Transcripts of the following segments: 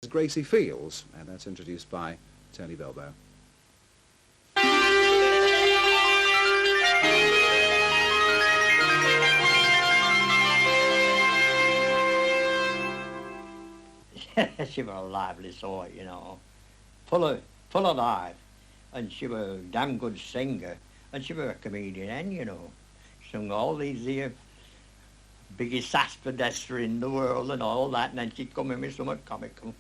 Gracie Fields, and that's introduced by Tony Bilbow. She was a lively sort, you know, full of life, and she was a damn good singer, and she was a comedian, and you know, sung all these here biggest sasperdester in the world and all that, and then she'd come in with something comical.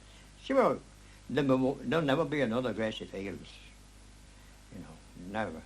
She was, there'll never be another Gracie Fields, you know, never.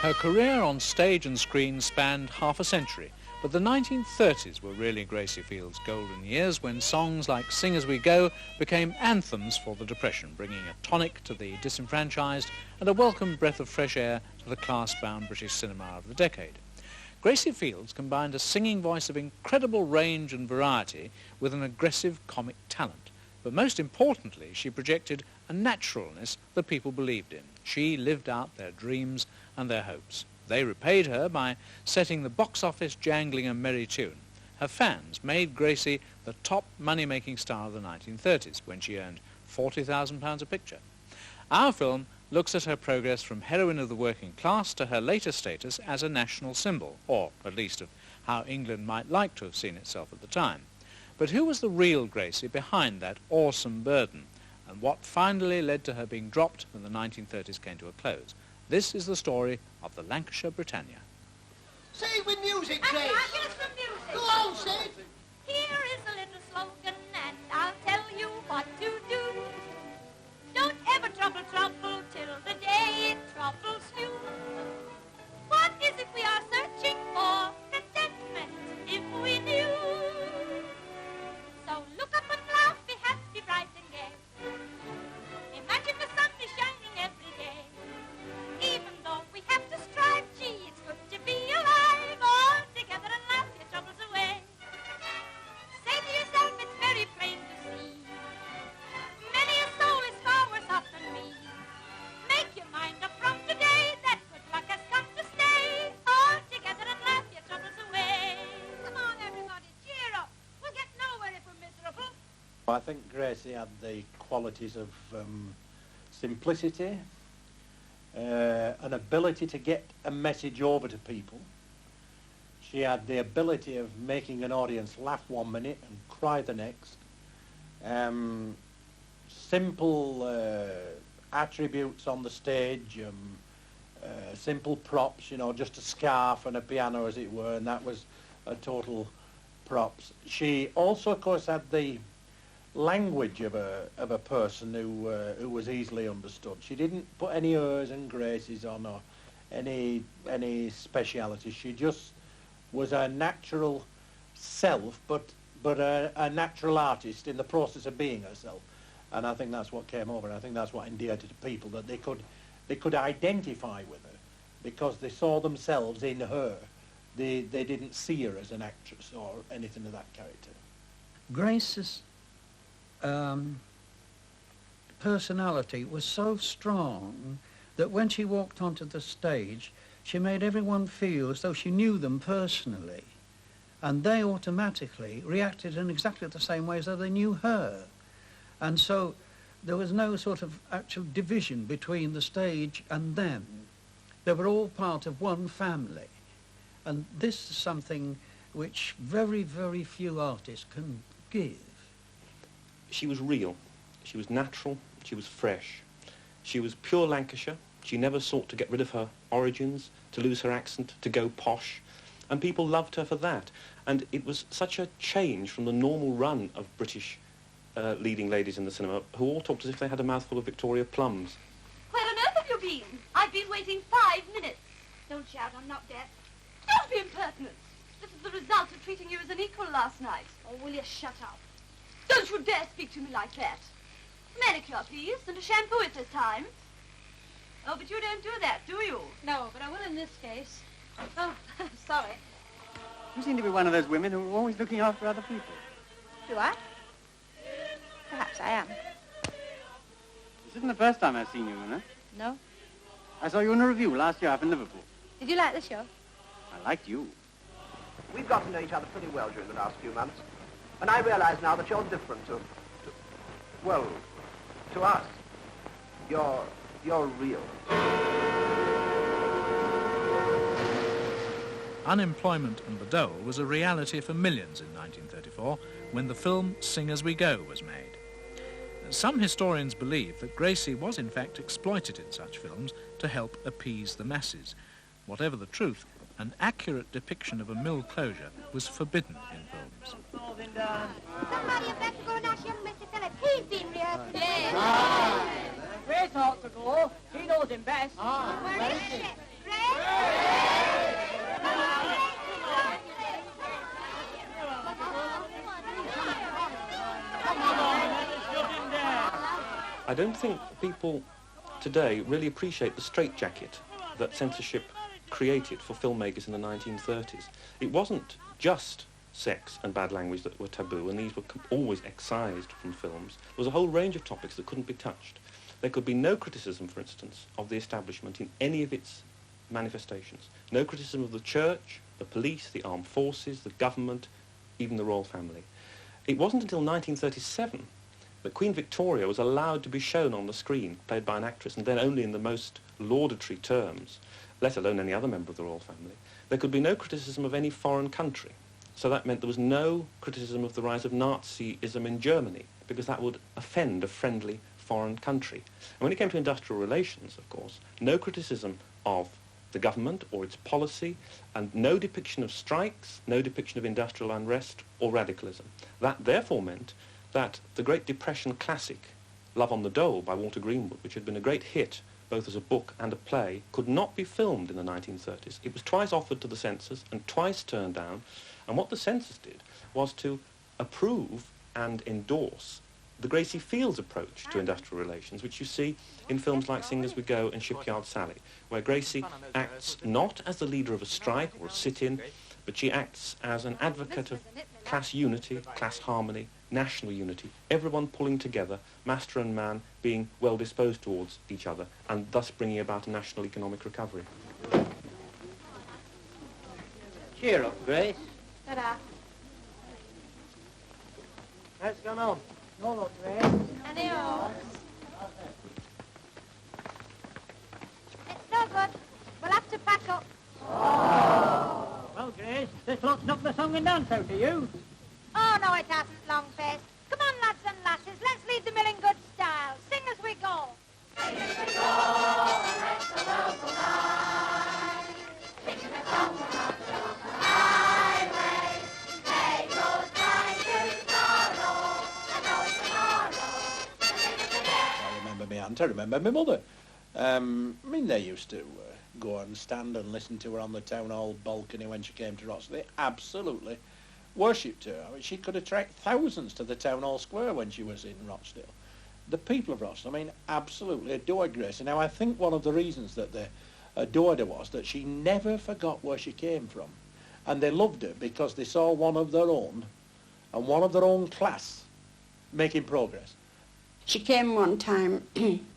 Her career on stage and screen spanned half a century, but the 1930s were really Gracie Fields' golden years, when songs like Sing As We Go became anthems for the Depression, bringing a tonic to the disenfranchised and a welcome breath of fresh air to the class-bound British cinema of the decade. Gracie Fields combined a singing voice of incredible range and variety with an aggressive comic talent, but most importantly, she projected a naturalness that people believed in. She lived out their dreams and their hopes. They repaid her by setting the box office jangling a merry tune. Her fans made Gracie the top money-making star of the 1930s, when she earned £40,000 a picture. Our film looks at her progress from heroine of the working class to her later status as a national symbol, or at least of how England might like to have seen itself at the time. But who was the real Gracie behind that awesome burden, and what finally led to her being dropped when the 1930s came to a close? This is the story of the Lancashire Britannia. Say it with music, Grace. Get us some music. Go on, say it. Here is a little slogan, and I'll tell you what to do. Don't ever trouble till the day it troubles you. What is it we are searching for? Contentment, if we knew. So look up and laugh, be happy, bright and gay. Imagine the sun is shining every day. Even though we have to strive, gee, it's good to be alive, all together and laugh your troubles away. Say to yourself, it's very plain to see. Many a soul is far worse off than me. Make your mind up from today that good luck has come to stay, all together and laugh your troubles away. Come on, everybody, cheer up. We'll get nowhere if we're miserable. I think Gracie had the qualities of simplicity, an ability to get a message over to people. She had the ability of making an audience laugh 1 minute and cry the next. Simple attributes on the stage, simple props, you know, just a scarf and a piano, as it were, and that was a total props. She also, of course, had the language of a person who was easily understood. She didn't put any ers and graces on or any specialities. She just was a natural self, but a natural artist in the process of being herself. And I think that's what came over, and I think that's what endeared her to people, that they could identify with her because they saw themselves in her. They didn't see her as an actress or anything of that character. Grace's personality was so strong that when she walked onto the stage, she made everyone feel as though she knew them personally, and they automatically reacted in exactly the same way as though they knew her. And so there was no sort of actual division between the stage and them. They were all part of one family. And this is something which very, very few artists can give. She was real, she was natural, she was fresh. She was pure Lancashire. She never sought to get rid of her origins, to lose her accent, to go posh. And people loved her for that. And it was such a change from the normal run of British leading ladies in the cinema who all talked as if they had a mouthful of Victoria plums. Where on earth have you been? I've been waiting 5 minutes. Don't shout, I'm not deaf. Don't be impertinent. This is the result of treating you as an equal last night. Oh, will you shut up? Don't you dare speak to me like that. A manicure, please, and a shampoo if there's time. Oh, but you don't do that, do you? No, but I will in this case. Oh, sorry. You seem to be one of those women who are always looking after other people. Do I? Perhaps I am. This isn't the first time I've seen you, Una. No? I saw you in a review last year up in Liverpool. Did you like the show? I liked you. We've got to know each other pretty well during the last few months. And I realise now that you're different to us. You're real. Unemployment and the dole was a reality for millions in 1934 when the film Sing As We Go was made. Some historians believe that Gracie was in fact exploited in such films to help appease the masses. Whatever the truth, an accurate depiction of a mill closure was forbidden in films. Somebody had better go and ask young Mr. Phillips. He's been rehearsing. Yes. Grace ought to go. She knows him best. Where is she? Grace? I don't think people today really appreciate the straitjacket that censorship created for filmmakers in the 1930s. It wasn't just sex and bad language that were taboo, and these were always excised from films. There was a whole range of topics that couldn't be touched. There could be no criticism, for instance, of the establishment in any of its manifestations. No criticism of the church, the police, the armed forces, the government, even the royal family. It wasn't until 1937 that Queen Victoria was allowed to be shown on the screen, played by an actress, and then only in the most laudatory terms, let alone any other member of the royal family. There could be no criticism of any foreign country. So that meant there was no criticism of the rise of Nazism in Germany, because that would offend a friendly foreign country. And when it came to industrial relations, of course, no criticism of the government or its policy, and no depiction of strikes, no depiction of industrial unrest or radicalism. That therefore meant that the Great Depression classic, Love on the Dole by Walter Greenwood, which had been a great hit both as a book and a play, could not be filmed in the 1930s. It was twice offered to the censors and twice turned down, and what the censors did was to approve and endorse the Gracie Fields approach to industrial relations, which you see in films like Sing As We Go and Shipyard Sally, where Gracie acts not as the leader of a strike or a sit-in, but she acts as an advocate of class unity, class harmony, national unity, everyone pulling together, master and man being well disposed towards each other, and thus bringing about a national economic recovery. Cheer up, Grace. Ta-da. What's going on? No, look, Grace. And yours. It's no good. We'll have to pack up. Well, Grace, this lot's knocked the song and dance out of you. Oh, no, it hasn't, Longface. Come on, lads and lasses, let's leave the mill in good style. Sing as we go. Sing as we go, let the world go by. Singing a song along the highway. Hey, goes by tomorrow. I know it's tomorrow. I remember my aunt, I remember my mother. I mean, they used to go and stand and listen to her on the town hall balcony when she came to Rochdale. They absolutely worshipped her. I mean, she could attract thousands to the town hall square when she was in Rochdale. The people of Rochdale, I mean, absolutely adored Gracie. Now, I think one of the reasons that they adored her was that she never forgot where she came from. And they loved her because they saw one of their own, and one of their own class, making progress. She came one time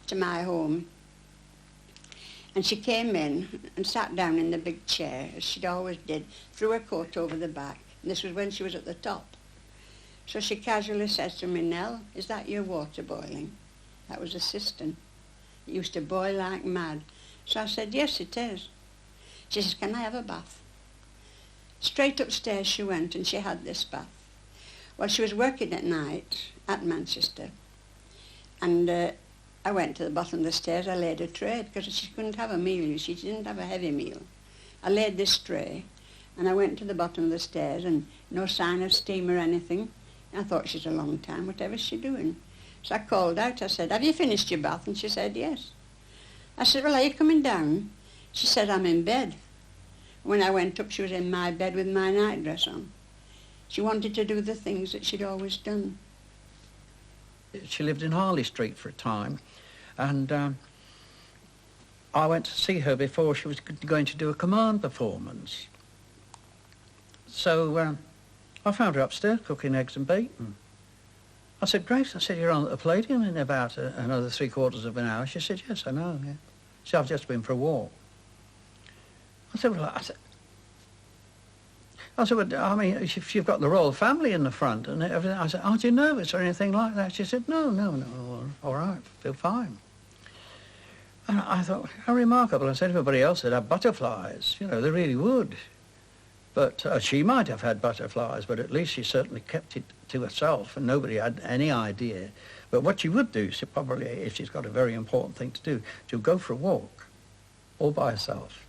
to my home, and she came in and sat down in the big chair, as she'd always did, threw her coat over the back. And this was when she was at the top. So she casually says to me, Nell, is that your water boiling? That was a cistern. It used to boil like mad. So I said, yes, it is. She says, can I have a bath? Straight upstairs she went, and she had this bath. Well, she was working at night at Manchester, and I went to the bottom of the stairs. I laid a tray, because she couldn't have a meal. She didn't have a heavy meal. I laid this tray, and I went to the bottom of the stairs, and no sign of steam or anything. I thought she's a long time, whatever's she doing? So I called out, I said, have you finished your bath? And she said, yes. I said, well, are you coming down? She said, I'm in bed. When I went up, she was in my bed with my nightdress on. She wanted to do the things that she'd always done. She lived in Harley Street for a time, and I went to see her before she was going to do a command performance. So I found her upstairs cooking eggs and bacon. I said, Grace, I said, you're on at the Palladium in about another 3/4 of an hour. She said, yes, I know, yeah. She said, I've just been for a walk. I said, well, well, I mean, if you've got the royal family in the front and everything, I said, aren't you nervous or anything like that? She said, no, all right, feel fine. And I thought, how remarkable. I said, everybody else would have butterflies, you know, they really would. But she might have had butterflies, but at least she certainly kept it to herself and nobody had any idea. But what she would do, she probably, if she's got a very important thing to do, she'll go for a walk all by herself.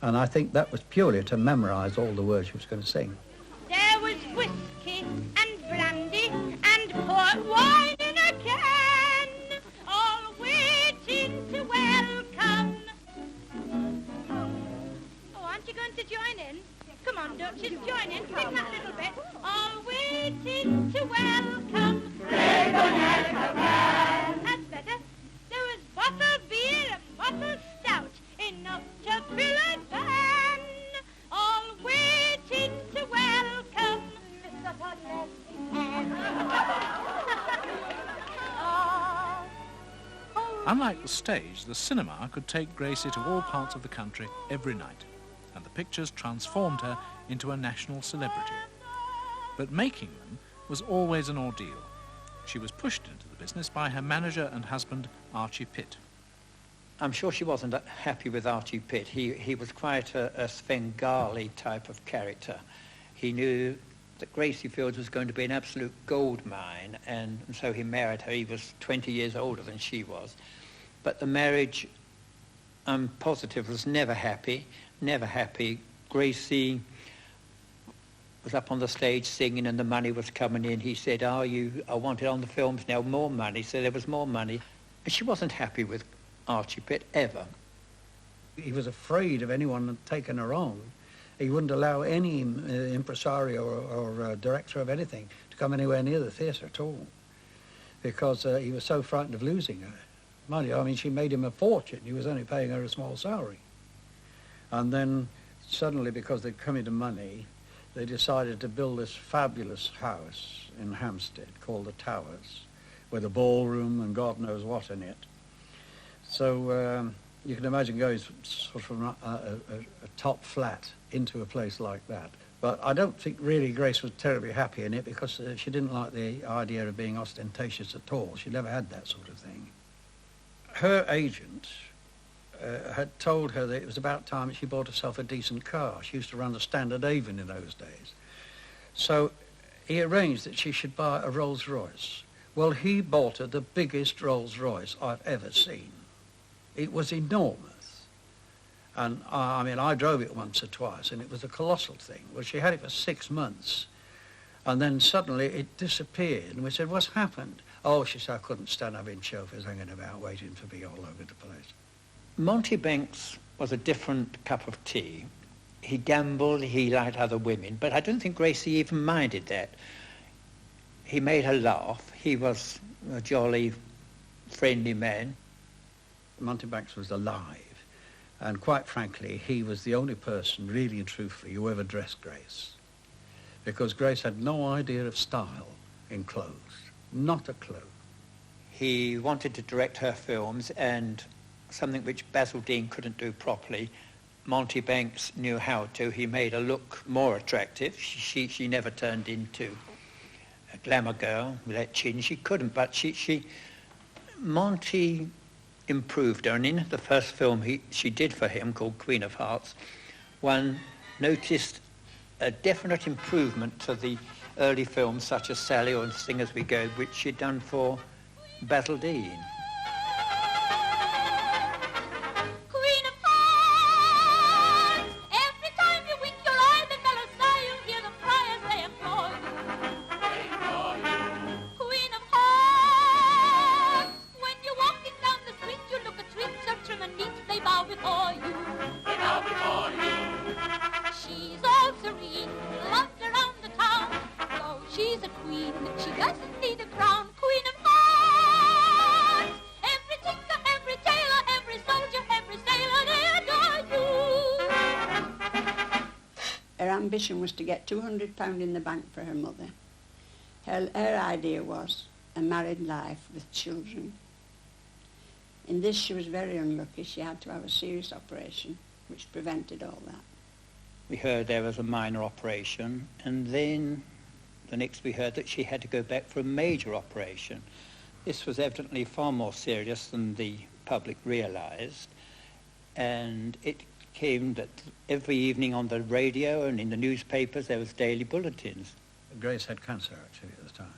And I think that was purely to memorise all the words she was going to sing. There was whiskey and brandy and port wine in a can, all waiting to welcome. Oh, aren't you going to join in? Come on, Duchess, join in. Sing that little bit. All waiting to welcome. That's better. There was bottled beer and bottled stout, enough to fill a van. All waiting to welcome Mr. Unlike the stage, the cinema could take Gracie to all parts of the country every night, and the pictures transformed her into a national celebrity. But making them was always an ordeal. She was pushed into the business by her manager and husband, Archie Pitt. I'm sure she wasn't happy with Archie Pitt. He was quite a Svengali type of character. He knew that Gracie Fields was going to be an absolute gold mine, and so he married her. He was 20 years older than she was. But the marriage, I'm positive, was never happy, never happy. Gracie was up on the stage singing and the money was coming in. He said, I want it on the films now, more money. So there was more money. And she wasn't happy with Archie Pitt, ever. He was afraid of anyone taking her on. He wouldn't allow any impresario or director of anything to come anywhere near the theatre at all, because he was so frightened of losing her. Mind you, I mean, she made him a fortune. He was only paying her a small salary. And then suddenly, because they'd come into money, they decided to build this fabulous house in Hampstead called the Towers, with a ballroom and God knows what in it. So you can imagine going sort of from a top flat into a place like that. But I don't think really Grace was terribly happy in it, because she didn't like the idea of being ostentatious at all. She never had that sort of thing. Her agent had told her that it was about time that she bought herself a decent car. She used to run the Standard Avon in those days. So he arranged that she should buy a Rolls Royce. Well, he bought her the biggest Rolls Royce I've ever seen. It was enormous. And I mean, I drove it once or twice, and it was a colossal thing. Well, she had it for 6 months, and then suddenly it disappeared. And we said, what's happened? Oh, she said, I couldn't stand having chauffeurs hanging about waiting for me all over the place. Monty Banks was a different cup of tea. He gambled, he liked other women, but I don't think Gracie even minded that. He made her laugh. He was a jolly, friendly man. Monty Banks was alive, and quite frankly, he was the only person, really and truthfully, who ever dressed Grace. Because Grace had no idea of style in clothes, not a clue. He wanted to direct her films, and something which Basil Dean couldn't do properly, Monty Banks knew how to. He made her look more attractive. She never turned into a glamour girl with that chin. She couldn't, but Monty improved her, and in the first film she did for him, called Queen of Hearts, one noticed a definite improvement to the early films such as Sally or Sing As We Go, which she'd done for Basil Dean. ambition was to get £200 in the bank for her mother. Her idea was a married life with children. In this she was very unlucky. She had to have a serious operation which prevented all that. We heard there was a minor operation, and then the next we heard that she had to go back for a major operation. This was evidently far more serious than the public realised, and it came that every evening on the radio and in the newspapers there was daily bulletins. Grace had cancer actually at the time,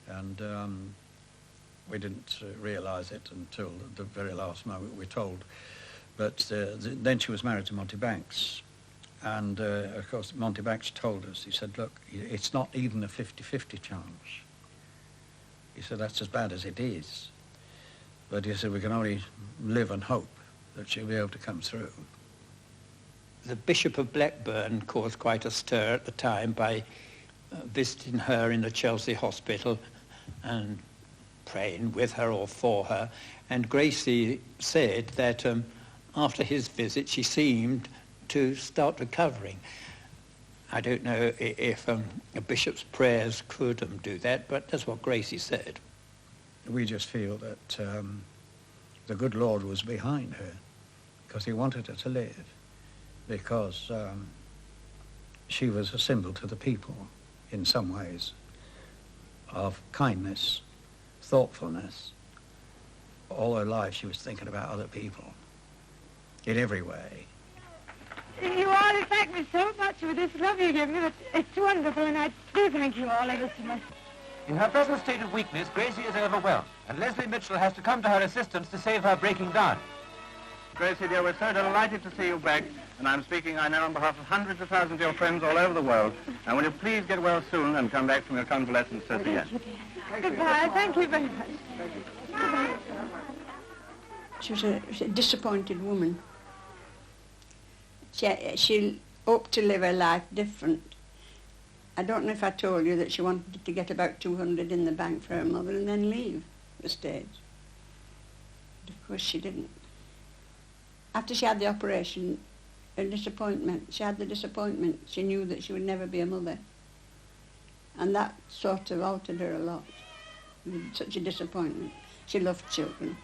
and we didn't realise it until the very last moment we were told. But then she was married to Monty Banks, and of course Monty Banks told us, he said, look, it's not even a 50-50 chance. He said, that's as bad as it is. But he said, we can only live and hope that she'll be able to come through. The Bishop of Blackburn caused quite a stir at the time by visiting her in the Chelsea hospital and praying with her or for her. And Gracie said that after his visit she seemed to start recovering. I don't know if a bishop's prayers could do that, but that's what Gracie said. We just feel that the good Lord was behind her because he wanted her to live, because she was a symbol to the people in some ways of kindness, thoughtfulness. All her life she was thinking about other people in every way. You all thank me so much for this love you give me. It's wonderful, and I do thank you all ever so much. In her present state of weakness, Gracie is overwhelmed, and Leslie Mitchell has to come to her assistance to save her breaking down. Gracie, dear, we're so delighted to see you back, and I'm speaking, I know, on behalf of hundreds of thousands of your friends all over the world. Now, will you please get well soon and come back from your convalescence so soon? Goodbye. Thank you very much. She was a disappointed woman. She hoped to live her life different. I don't know if I told you that she wanted to get about 200 in the bank for her mother and then leave the stage. But of course she didn't. After she had the operation, she had the disappointment. She knew that she would never be a mother. And that sort of altered her a lot. Such a disappointment. She loved children.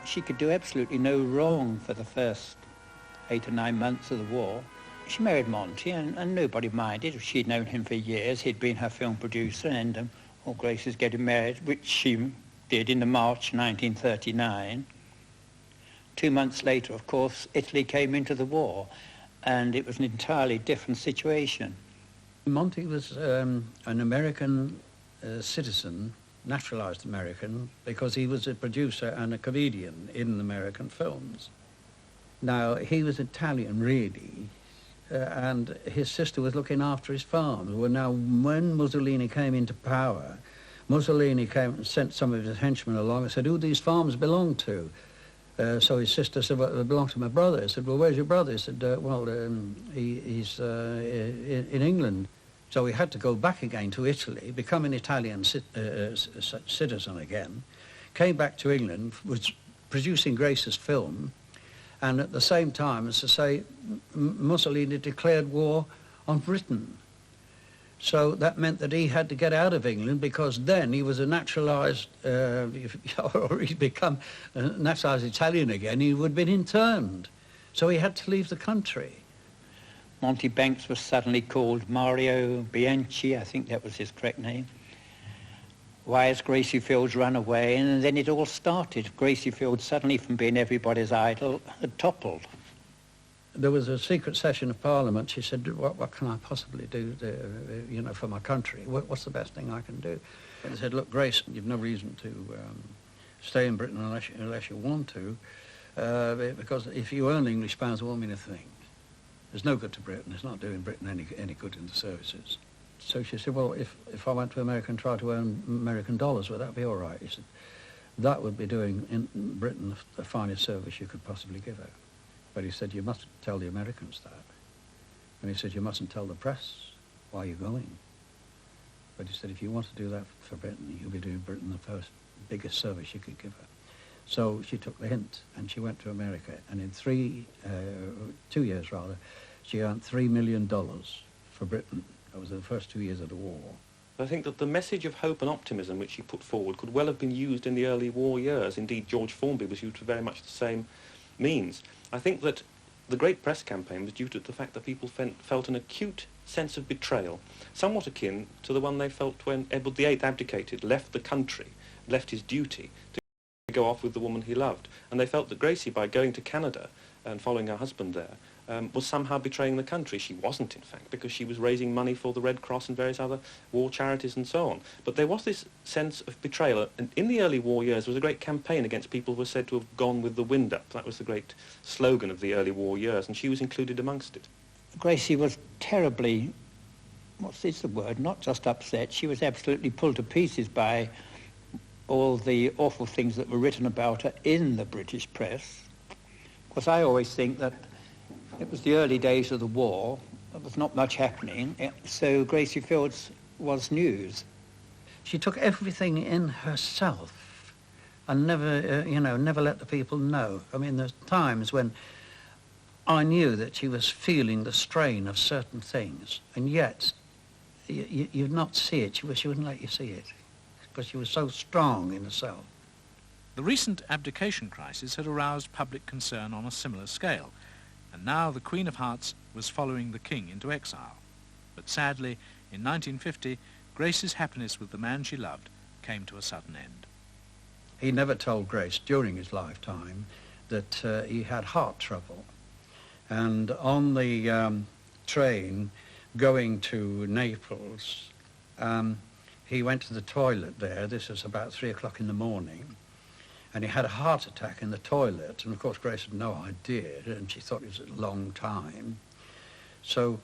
She could do absolutely no wrong for the first 8 or 9 months of the war. She married Monty, and nobody minded. She'd known him for years. He'd been her film producer, and Grace is getting married, which she did in the March 1939. 2 months later, of course, Italy came into the war, and it was an entirely different situation. Monty was an American citizen, naturalised American, because he was a producer and a comedian in American films. Now, he was Italian, really, and his sister was looking after his farms. Well, now, when Mussolini came into power, Mussolini came and sent some of his henchmen along and said, who these farms belong to? So his sister said, well, they belong to my brother. He said, well, where's your brother? He said, he's in England. So he had to go back again to Italy, become an Italian citizen again, came back to England, was producing Grace's film, and at the same time, as I say, Mussolini declared war on Britain. So that meant that he had to get out of England, because then he was a naturalised, or he'd become a naturalised Italian again, he would have been interned. So he had to leave the country. Monty Banks was suddenly called Mario Bianchi, I think that was his correct name. Why has Gracie Fields run away? And then it all started. Gracie Fields suddenly, from being everybody's idol, had toppled. There was a secret session of Parliament. She said, what can I possibly do, for my country? What's the best thing I can do? And they said, look, Grace, you've no reason to stay in Britain unless you want to, because if you earn English pounds, it won't mean a thing. There's no good to Britain. It's not doing Britain any good in the services. So she said, well, if I went to America and tried to earn American dollars, would that be all right? He said, that would be doing in Britain the finest service you could possibly give her. But he said, you must tell the Americans that. And he said, you mustn't tell the press why you're going. But he said, if you want to do that for Britain, you'll be doing Britain the biggest service you could give her. So she took the hint, and she went to America, and in 2 years rather, she earned $3 million for Britain. That was the first 2 years of the war. I think that the message of hope and optimism which she put forward could well have been used in the early war years. Indeed, George Formby was used for very much the same means. I think that the great press campaign was due to the fact that people felt an acute sense of betrayal, somewhat akin to the one they felt when Edward VIII abdicated, left the country, left his duty to go off with the woman he loved. And they felt that Gracie, by going to Canada and following her husband there, was somehow betraying the country. She wasn't, in fact, because she was raising money for the Red Cross and various other war charities and so on. But there was this sense of betrayal, and in the early war years there was a great campaign against people who were said to have gone with the wind up. That was the great slogan of the early war years, and she was included amongst it. Gracie was terribly, what's the word, not just upset, she was absolutely pulled to pieces by all the awful things that were written about her in the British press. Of course, I always think that it was the early days of the war. There was not much happening, so Gracie Fields was news. She took everything in herself and never let the people know. I mean, there's times when I knew that she was feeling the strain of certain things, and yet you'd not see it. She wouldn't let you see it, because she was so strong in herself. The recent abdication crisis had aroused public concern on a similar scale, and now the Queen of Hearts was following the King into exile. But sadly, in 1950, Grace's happiness with the man she loved came to a sudden end. He never told Grace during his lifetime that he had heart trouble. And on the train going to Naples, he went to the toilet there. This was about 3 o'clock in the morning. And he had a heart attack in the toilet, and of course Grace had no idea, and she thought it was a long time. So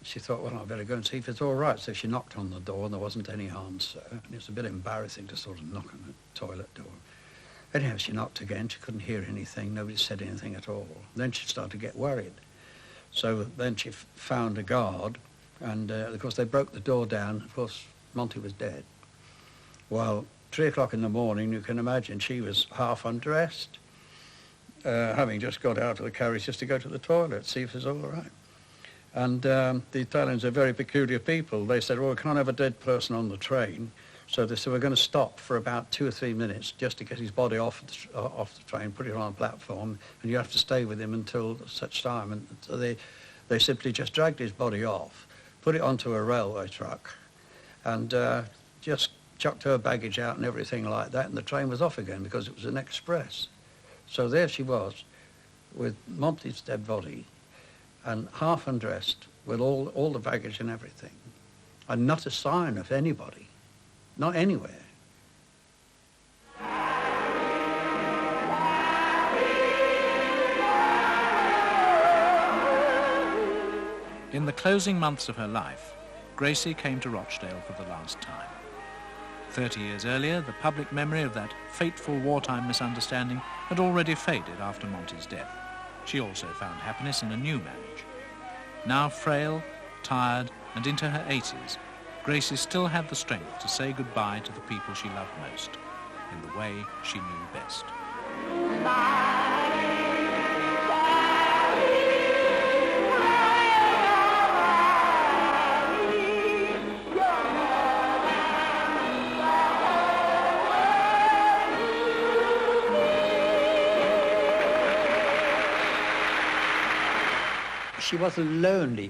she thought, well, I'd better go and see if it's all right. So she knocked on the door, and there wasn't any answer. And it was a bit embarrassing to sort of knock on the toilet door. Anyhow, she knocked again. She couldn't hear anything. Nobody said anything at all. Then she started to get worried. So then she found a guard, and of course they broke the door down. Of course, Monty was dead. Well, 3 o'clock in the morning, you can imagine she was half undressed, having just got out of the carriage just to go to the toilet, see if it was all right. And the Italians are very peculiar people. They said, well, we can't have a dead person on the train. So they said, we're going to stop for about 2 or 3 minutes just to get his body off the train, put it on a platform, and you have to stay with him until such time. And so they simply just dragged his body off, put it onto a railway truck, and just chucked her baggage out and everything like that, and the train was off again because it was an express. So there she was with Monty's dead body and half undressed with all the baggage and everything, and not a sign of anybody, not anywhere. In the closing months of her life, Gracie came to Rochdale for the last time. 30 years earlier, the public memory of that fateful wartime misunderstanding had already faded after Monty's death. She also found happiness in a new marriage. Now frail, tired, and into her 80s, Gracie still had the strength to say goodbye to the people she loved most, in the way she knew best. she was a lonely,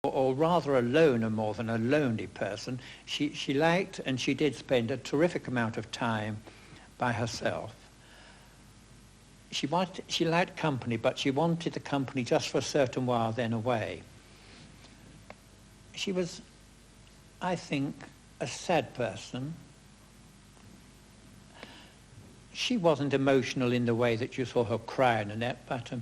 or rather a loner more than a lonely person. She liked, and she did spend a terrific amount of time by herself. She liked company, but she wanted the company just for a certain while, then away. She was, I think, a sad person. She wasn't emotional in the way that you saw her crying and that, but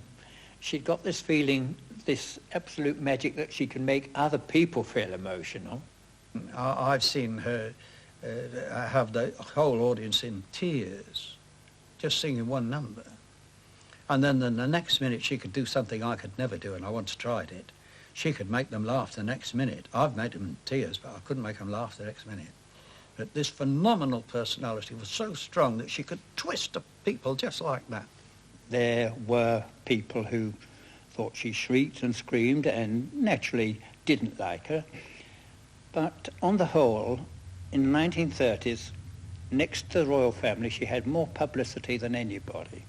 she'd got this feeling, this absolute magic that she can make other people feel emotional. I've seen her have the whole audience in tears, just singing one number. And then the next minute she could do something I could never do, and I once tried it. She could make them laugh the next minute. I've made them in tears, but I couldn't make them laugh the next minute. But this phenomenal personality was so strong that she could twist the people just like that. There were people who thought she shrieked and screamed and naturally didn't like her. But on the whole, in the 1930s, next to the royal family, she had more publicity than anybody.